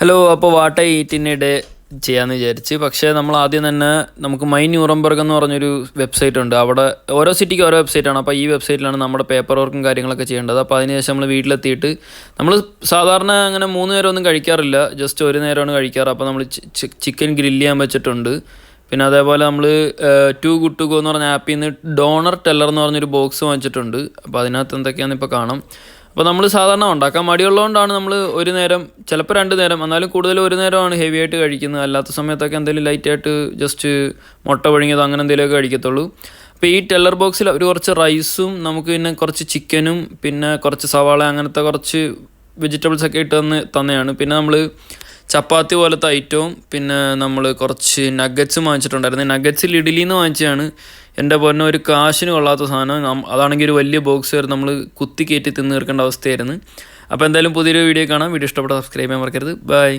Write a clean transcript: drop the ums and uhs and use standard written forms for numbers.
Hello, അപ്പോൾ വാട്ട ഈറ്റിനിടെ ചെയ്യാമെന്ന് വിചാരിച്ച്. പക്ഷേ നമ്മൾ ആദ്യം തന്നെ നമുക്ക് മൈ ന്യൂറംബർഗ് എന്ന് പറഞ്ഞൊരു വെബ്സൈറ്റ് ഉണ്ട്. അവിടെ ഓരോ സിറ്റിക്ക് ഓരോ വെബ്സൈറ്റാണ്. അപ്പോൾ ഈ വെബ്സൈറ്റിലാണ് നമ്മുടെ പേപ്പർ വർക്കും കാര്യങ്ങളൊക്കെ ചെയ്യേണ്ടത്. അപ്പോൾ അതിനുശേഷം നമ്മൾ വീട്ടിലെത്തിയിട്ട് നമ്മൾ സാധാരണ അങ്ങനെ 3 നേരം ഒന്നും കഴിക്കാറില്ല, ജസ്റ്റ് ഒരു നേരമാണ് കഴിക്കാറ്. അപ്പോൾ നമ്മൾ ചിക്കൻ ഗ്രില്ല് ചെയ്യാൻ വെച്ചിട്ടുണ്ട്. പിന്നെ അതേപോലെ നമ്മൾ ടു ഗുഡ് ടു ഗോ എന്ന് പറഞ്ഞ ആപ്പിൽ നിന്ന് ഡോണർ ടെല്ലർ എന്ന് പറഞ്ഞൊരു ബോക്സ് വാങ്ങിച്ചിട്ടുണ്ട്. അപ്പോൾ അതിനകത്ത് എന്തൊക്കെയാണെന്ന് ഇപ്പോൾ കാണാം. അപ്പോൾ നമ്മൾ സാധാരണ ഉണ്ടാക്കാൻ മടിയുള്ളതുകൊണ്ടാണ് നമ്മൾ ഒരു നേരം, ചിലപ്പോൾ 2 നേരം, എന്നാലും കൂടുതൽ ഒരു നേരമാണ് ഹെവി ആയിട്ട് കഴിക്കുന്നത്. അല്ലാത്ത സമയത്തൊക്കെ എന്തെങ്കിലും ലൈറ്റായിട്ട് ജസ്റ്റ് മുട്ട പുഴുങ്ങിയതോ അങ്ങനെ എന്തെങ്കിലുമൊക്കെ കഴിക്കത്തുള്ളൂ. അപ്പോൾ ഈ ടെല്ലർ ബോക്സിൽ ഒരു കുറച്ച് റൈസും നമുക്ക് പിന്നെ കുറച്ച് ചിക്കനും പിന്നെ കുറച്ച് സവാള അങ്ങനത്തെ കുറച്ച് വെജിറ്റബിൾസൊക്കെ ഇട്ട് തന്നെയാണ്. പിന്നെ നമ്മൾ ചപ്പാത്തി പോലത്തെ ഐറ്റവും പിന്നെ നമ്മൾ കുറച്ച് നഗറ്റ്സും വാങ്ങിച്ചിട്ടുണ്ടായിരുന്നു. നഗറ്റ്സിൽ ഇഡലിയിൽ നിന്ന് വാങ്ങിച്ചതാണ്. എൻ്റെ പൊന്നെ, ഒരു കാശിന് കൊള്ളാത്ത സാധനം. അതാണെങ്കിൽ ഒരു വലിയ ബോക്സ് വരെ നമ്മൾ കുത്തി കയറ്റി തിന്ന് തീർക്കേണ്ട അവസ്ഥയായിരുന്നു. അപ്പോൾ എന്തായാലും പുതിയൊരു വീഡിയോ കാണാം. വീഡിയോ ഇഷ്ടപ്പെട്ട സബ്സ്ക്രൈബ് ചെയ്യാൻ മറക്കരുത്. ബൈ.